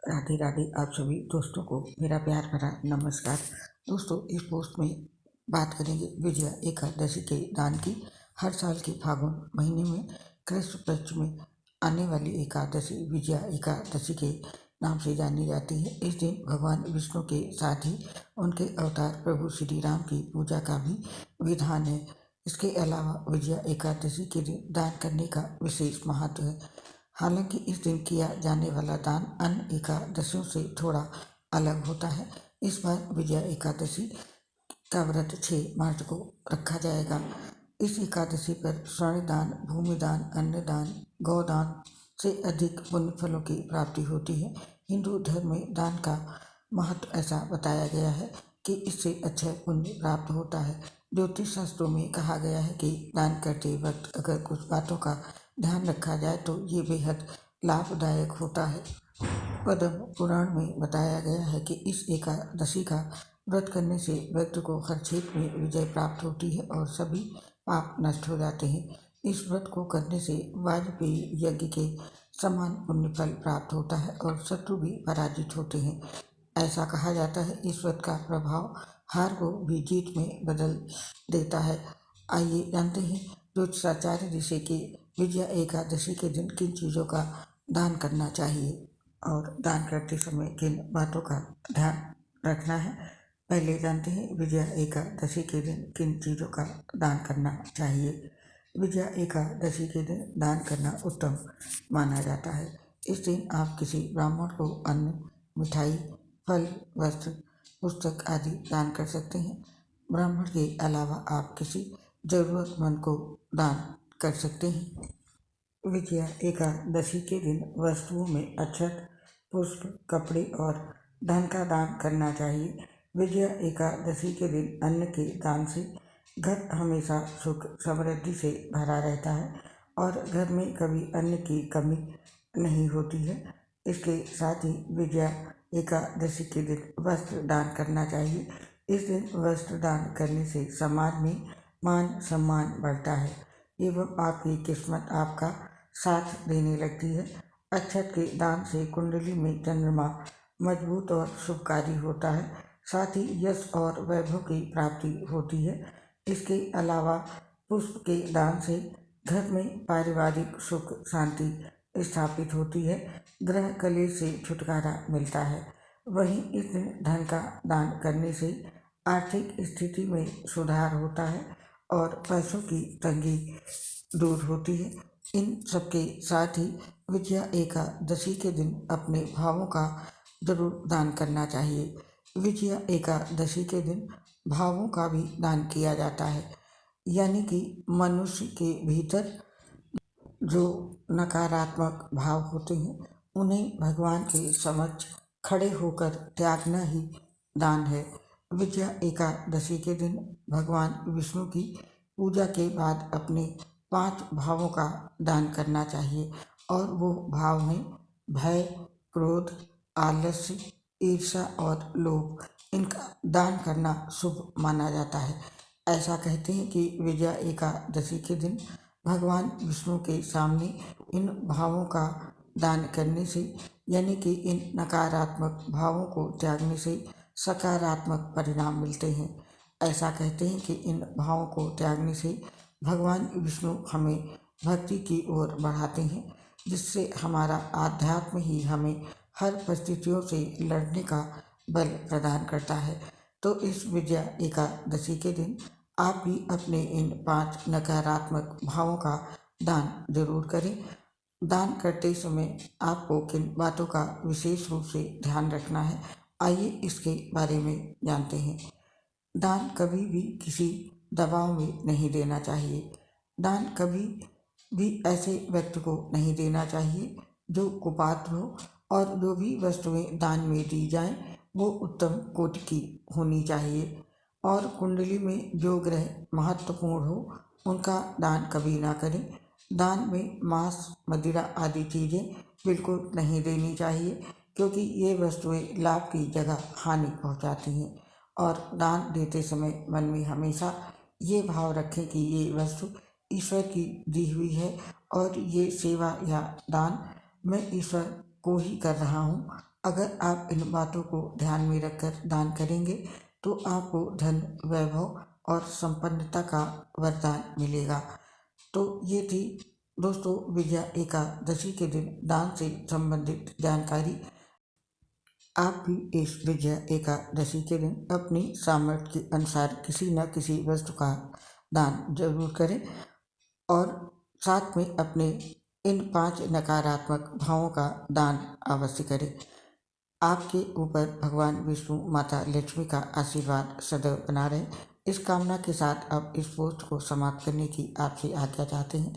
राधे राधे। आप सभी दोस्तों को मेरा प्यार भरा नमस्कार। दोस्तों, इस पोस्ट में बात करेंगे विजया एकादशी के दान की। हर साल के फागुन महीने में कृष्ण पक्ष में आने वाली एकादशी विजया एकादशी के नाम से जानी जाती है। इस दिन भगवान विष्णु के साथ ही उनके अवतार प्रभु श्री राम की पूजा का भी विधान है। इसके अलावा विजया एकादशी के दिन दान करने का विशेष महत्व है। हालांकि इस दिन किया जाने वाला दान अन्य एकादशियों से थोड़ा अलग होता है। इस बार विजया एकादशी का व्रत 6 मार्च को रखा जाएगा। इस एकादशी पर स्वर्ण दान, भूमि दान, अन्नदान, गौदान से अधिक पुण्य फलों की प्राप्ति होती है। हिंदू धर्म में दान का महत्व ऐसा बताया गया है कि इससे अच्छा पुण्य प्राप्त होता है। ज्योतिष शास्त्रों में कहा गया है कि दान करते वक्त अगर कुछ बातों का ध्यान रखा जाए तो ये बेहद लाभदायक होता है। पद्म पुराण में बताया गया है कि इस एकादशी का व्रत करने से व्यक्ति को हर क्षेत्र में विजय प्राप्त होती है और सभी पाप नष्ट हो जाते हैं। इस व्रत को करने से वाजपेयी यज्ञ के समान पुण्य फल प्राप्त होता है और शत्रु भी पराजित होते हैं। ऐसा कहा जाता है इस व्रत का प्रभाव हार को भी जीत में बदल देता है। आइए जानते हैं ज्योतिषाचार्य ऋषि की विजया एकादशी के दिन किन चीज़ों का दान करना चाहिए और दान करते समय किन बातों का ध्यान रखना है। पहले जानते हैं विजया एकादशी के दिन किन चीज़ों का दान करना चाहिए। विजया एकादशी के दिन दान करना उत्तम माना जाता है। इस दिन आप किसी ब्राह्मण को अन्न, मिठाई, फल, वस्त्र, पुस्तक आदि दान कर सकते हैं। ब्राह्मण के अलावा आप किसी जरूरतमंद को दान कर सकते हैं। विजया एकादशी के दिन वस्तुओं में अक्षत, पुष्प, कपड़े और धन का दान करना चाहिए। विजया एकादशी के दिन अन्न के दान से घर हमेशा सुख समृद्धि से भरा रहता है और घर में कभी अन्न की कमी नहीं होती है। इसके साथ ही विजया एकादशी के दिन वस्त्र दान करना चाहिए। इस दिन वस्त्र दान करने से समाज में मान सम्मान बढ़ता है एवं आपकी किस्मत आपका साथ देने लगती है। अक्षत के दान से कुंडली में चंद्रमा मजबूत और शुभकारी होता है, साथ ही यश और वैभव की प्राप्ति होती है। इसके अलावा पुष्प के दान से घर में पारिवारिक सुख शांति स्थापित होती है, ग्रह कलेश से छुटकारा मिलता है। वहीं इस दिन धन का दान करने से आर्थिक स्थिति में सुधार होता है और पैसों की तंगी दूर होती है। इन सबके साथ ही विजया एकादशी के दिन अपने भावों का जरूर दान करना चाहिए। विजया एकादशी के दिन भावों का भी दान किया जाता है, यानी कि मनुष्य के भीतर जो नकारात्मक भाव होते हैं उन्हें भगवान के समक्ष खड़े होकर त्यागना ही दान है। विजया एकादशी के दिन भगवान विष्णु की पूजा के बाद अपने 5 भावों का दान करना चाहिए और वो भाव हैं भय, क्रोध, आलस्य, ईर्ष्या और लोभ। इनका दान करना शुभ माना जाता है। ऐसा कहते हैं कि विजया एकादशी के दिन भगवान विष्णु के सामने इन भावों का दान करने से, यानी कि इन नकारात्मक भावों को त्यागने से सकारात्मक परिणाम मिलते हैं। ऐसा कहते हैं कि इन भावों को त्यागने से भगवान विष्णु हमें भक्ति की ओर बढ़ाते हैं, जिससे हमारा आध्यात्म ही हमें हर परिस्थितियों से लड़ने का बल प्रदान करता है। तो इस विजया एकादशी के दिन आप भी अपने इन 5 नकारात्मक भावों का दान जरूर करें। दान करते समय आपको किन बातों का विशेष रूप से ध्यान रखना है, आइए इसके बारे में जानते हैं। दान कभी भी किसी दबाव में नहीं देना चाहिए। दान कभी भी ऐसे व्यक्ति को नहीं देना चाहिए जो कुपात्र हो और जो भी वस्तुएं दान में दी जाएं वो उत्तम कोटि की होनी चाहिए और कुंडली में जो ग्रह महत्वपूर्ण हो उनका दान कभी ना करें। दान में मांस, मदिरा आदि चीज़ें बिल्कुल नहीं देनी चाहिए, क्योंकि ये वस्तुएं लाभ की जगह हानि पहुंचाती हैं। और दान देते समय मन में हमेशा ये भाव रखें कि ये वस्तु ईश्वर की दी हुई है और ये सेवा या दान मैं ईश्वर को ही कर रहा हूँ अगर आप इन बातों को ध्यान में रखकर दान करेंगे तो आपको धन, वैभव और संपन्नता का वरदान मिलेगा। तो ये थी दोस्तों विजया एकादशी के दिन दान से संबंधित जानकारी। आप भी इस विजया एकादशी के दिन अपनी सामर्थ्य के अनुसार किसी न किसी वस्तु का दान जरूर करें और साथ में अपने इन 5 नकारात्मक भावों का दान अवश्य करें। आपके ऊपर भगवान विष्णु, माता लक्ष्मी का आशीर्वाद सदैव बना रहे। इस कामना के साथ अब इस पोस्ट को समाप्त करने की आपसे आज्ञा चाहते हैं।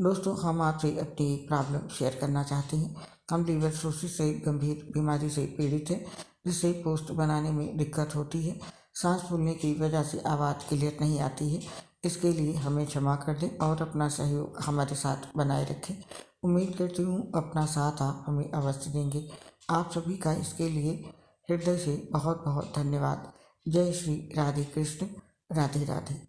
दोस्तों, हम आपसे अपनी प्रॉब्लम शेयर करना चाहते हैं। हम लीवर सिरोसिस से गंभीर बीमारी से पीड़ित हैं, जिससे पोस्ट बनाने में दिक्कत होती है। सांस फूलने की वजह से आवाज़ क्लियर नहीं आती है। इसके लिए हमें क्षमा कर दें और अपना सहयोग हमारे साथ बनाए रखें। उम्मीद करती हूँ अपना साथ आप हमें अवश्य देंगे। आप सभी का इसके लिए हृदय से बहुत बहुत धन्यवाद। जय श्री राधे कृष्ण। राधे राधे।